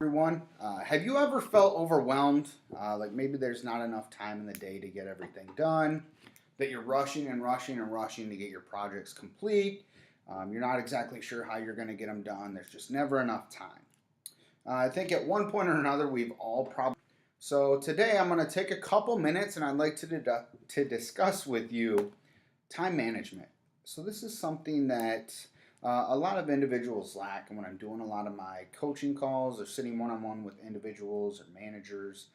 Everyone. Have you ever felt overwhelmed? Like maybe there's not enough time in the day to get everything done, that you're rushing and rushing and rushing to get your projects complete. You're not exactly sure how you're going to get them done. There's just never enough time. I think at one point or another, we've all probably. So today I'm going to take a couple minutes and I'd like to discuss with you time management. So this is something that a lot of individuals lack, and when I'm doing a lot of my coaching calls or sitting one-on-one with individuals or managers,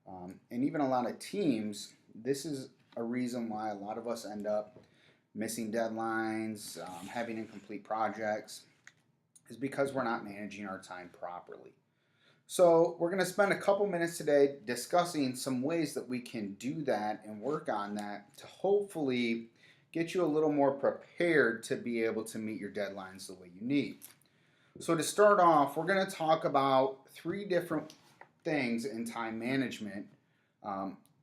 and even a lot of teams, this is a reason why a lot of us end up missing deadlines, having incomplete projects, is because we're not managing our time properly. So we're going to spend a couple minutes today discussing some ways that we can do that and work on that to hopefully get you a little more prepared to be able to meet your deadlines the way you need. So to start off, we're going to talk about three different things in time management: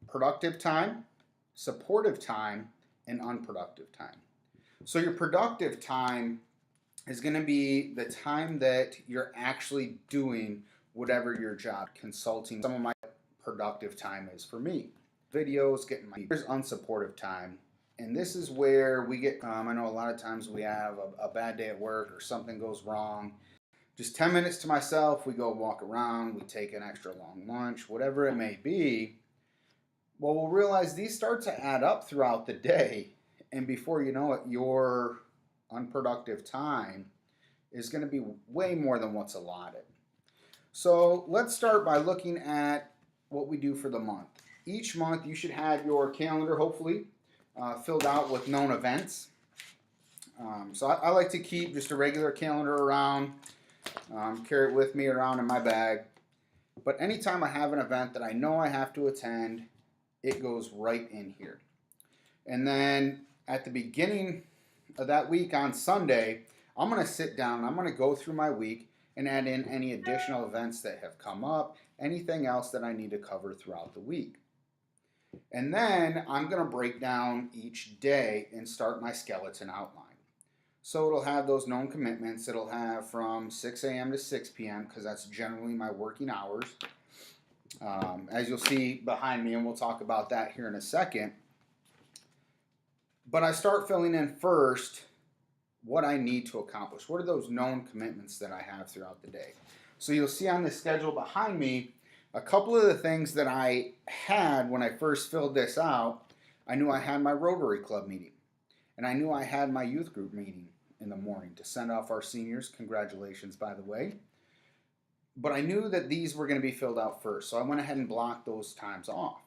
productive time, supportive time, and unproductive time. So your productive time is going to be the time that you're actually doing whatever your job, consulting. Some of my productive time is for me. Videos, getting my. Here's unsupportive time. And this is where we get, I know a lot of times we have a bad day at work or something goes wrong. Just 10 minutes to myself, we go walk around, we take an extra long lunch, whatever it may be. Well, we'll realize these start to add up throughout the day. And before you know it, your unproductive time is going to be way more than what's allotted. So let's start by looking at what we do for the month. Each month you should have your calendar, hopefully, filled out with known events. So I like to keep just a regular calendar around, carry it with me around in my bag. But anytime I have an event that I know I have to attend, it goes right in here. And then at the beginning of that week on Sunday, I'm going to sit down, I'm going to go through my week and add in any additional events that have come up, anything else that I need to cover throughout the week. And then I'm going to break down each day and start my skeleton outline. So it'll have those known commitments. It'll have from 6 a.m. to 6 p.m. because that's generally my working hours. As you'll see behind me, and we'll talk about that here in a second. But I start filling in first what I need to accomplish. What are those known commitments that I have throughout the day? So you'll see on the schedule behind me a couple of the things that I had when I first filled this out. I knew I had my Rotary Club meeting, and I knew I had my youth group meeting in the morning to send off our seniors. Congratulations, by the way. But I knew that these were going to be filled out first, so I went ahead and blocked those times off.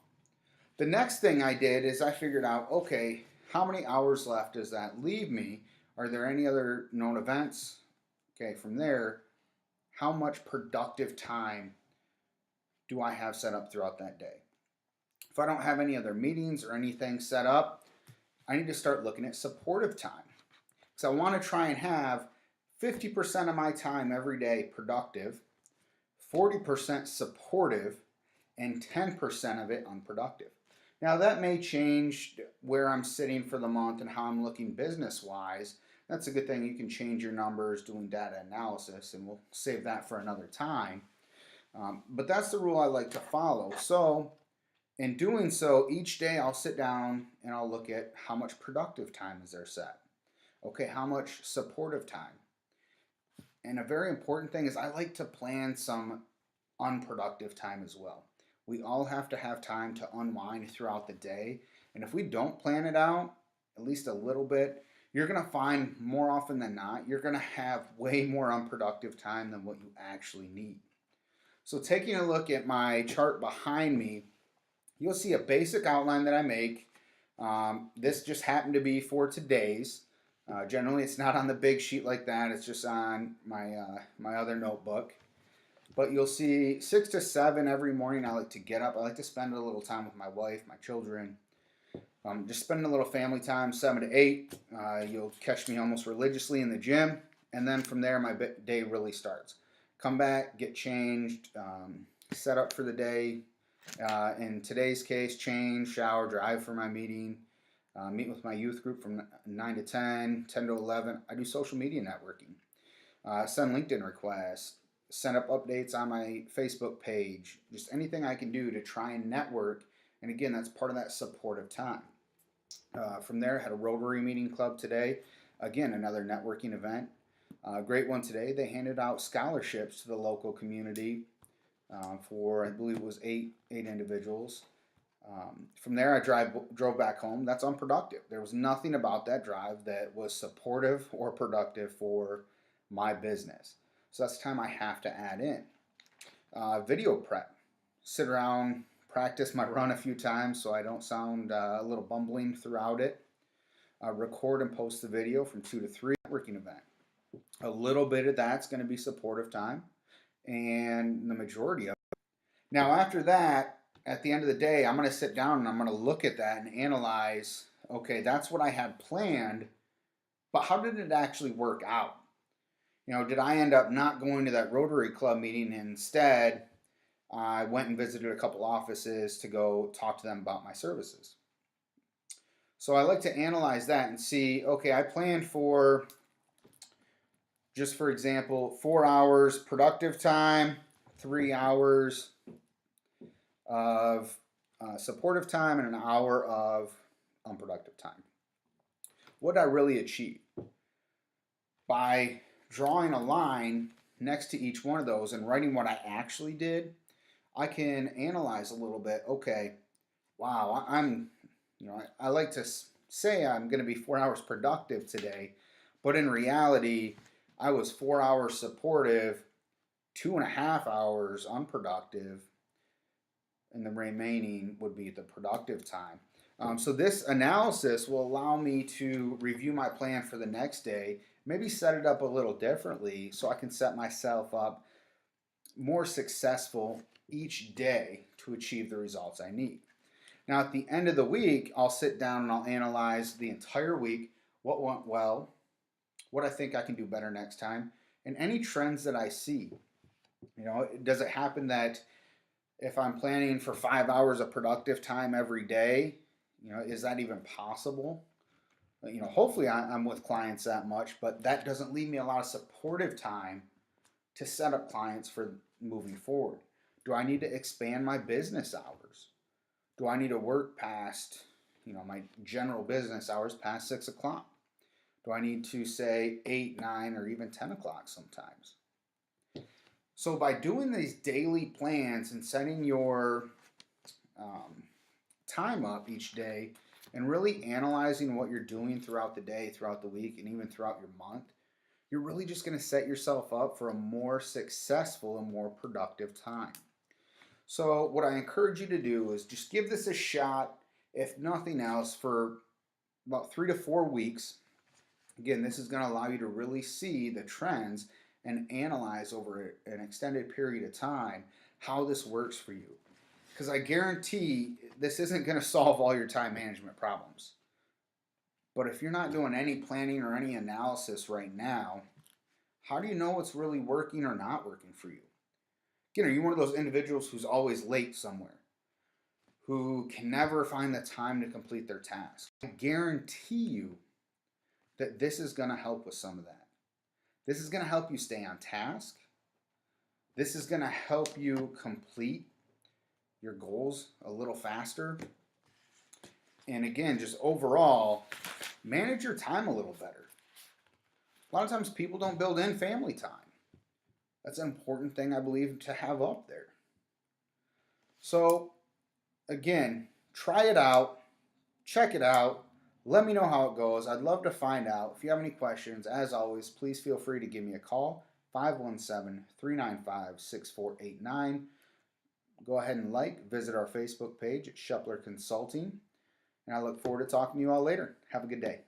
The next thing I did is I figured out, okay, how many hours left does that leave me? Are there any other known events? Okay, from there, how much productive time do I have set up throughout that day? If I don't have any other meetings or anything set up, I need to start looking at supportive time. Because I want to try and have 50% of my time every day productive, 40% supportive, and 10% of it unproductive. Now that may change where I'm sitting for the month and how I'm looking business-wise. That's a good thing. You can change your numbers doing data analysis, and we'll save that for another time. But that's the rule I like to follow. So in doing so, each day I'll sit down and I'll look at how much productive time is there set. Okay, how much supportive time? And a very important thing is I like to plan some unproductive time as well. We all have to have time to unwind throughout the day. And if we don't plan it out, at least a little bit, you're going to find more often than not, you're going to have way more unproductive time than what you actually need. So taking a look at my chart behind me, you'll see a basic outline that I make. This just happened to be for today's. Generally, it's not on the big sheet like that. It's just on my other notebook. But you'll see 6 to 7 every morning. I like to get up. I like to spend a little time with my wife, my children. Just spending a little family time. 7 to 8, you'll catch me almost religiously in the gym. And then from there, my day really starts. Come back, get changed, set up for the day. In today's case, change, shower, drive for my meeting, meet with my youth group from 9 to 10, 10 to 11. I do social media networking, send LinkedIn requests, send up updates on my Facebook page, just anything I can do to try and network. And again, that's part of that supportive time. From there, I had a Rotary Meeting Club today. Again, another networking event. Great one today. They handed out scholarships to the local community for, I believe it was eight individuals. From there, I drove back home. That's unproductive. There was nothing about that drive that was supportive or productive for my business. So that's time I have to add in. Video prep. Sit around, practice my run a few times so I don't sound a little bumbling throughout it. Record and post the video from 2 to 3. Networking event. A little bit of that's going to be supportive time, and the majority of it. Now after that, at the end of the day, I'm going to sit down and I'm going to look at that and analyze, okay, that's what I had planned, but how did it actually work out? You know, did I end up not going to that Rotary Club meeting, and instead I went and visited a couple offices to go talk to them about my services? So I like to analyze that and see, okay, I planned for, just for example, 4 hours productive time, 3 hours of supportive time, and an hour of unproductive time. What did I really achieve? By drawing a line next to each one of those and writing what I actually did, I can analyze a little bit. Okay, wow, I like to say I'm going to be 4 hours productive today, but in reality, I was 4 hours supportive, 2.5 hours unproductive, and the remaining would be the productive time. So this analysis will allow me to review my plan for the next day, maybe set it up a little differently so I can set myself up more successful each day to achieve the results I need. Now at the end of the week, I'll sit down and I'll analyze the entire week, what went well, what I think I can do better next time, and any trends that I see. You know, does it happen that if I'm planning for 5 hours of productive time every day, you know, is that even possible? You know, hopefully I'm with clients that much, but that doesn't leave me a lot of supportive time to set up clients for moving forward. Do I need to expand my business hours? Do I need to work past, you know, my general business hours past 6 o'clock? Do I need to say 8, 9, or even 10 o'clock sometimes? So by doing these daily plans and setting your time up each day and really analyzing what you're doing throughout the day, throughout the week, and even throughout your month, you're really just going to set yourself up for a more successful and more productive time. So what I encourage you to do is just give this a shot, if nothing else, for about 3 to 4 weeks. Again, this is going to allow you to really see the trends and analyze over an extended period of time how this works for you. Because I guarantee this isn't going to solve all your time management problems. But if you're not doing any planning or any analysis right now, how do you know what's really working or not working for you? Again, are you one of those individuals who's always late somewhere, who can never find the time to complete their task? I guarantee you that this is going to help with some of that. This is going to help you stay on task. This is going to help you complete your goals a little faster. And again, just overall, manage your time a little better. A lot of times people don't build in family time. That's an important thing, I believe, to have up there. So again, try it out, check it out. Let me know how it goes. I'd love to find out. If you have any questions, as always, please feel free to give me a call, 517-395-6489. Go ahead and visit our Facebook page at Shepler Consulting. And I look forward to talking to you all later. Have a good day.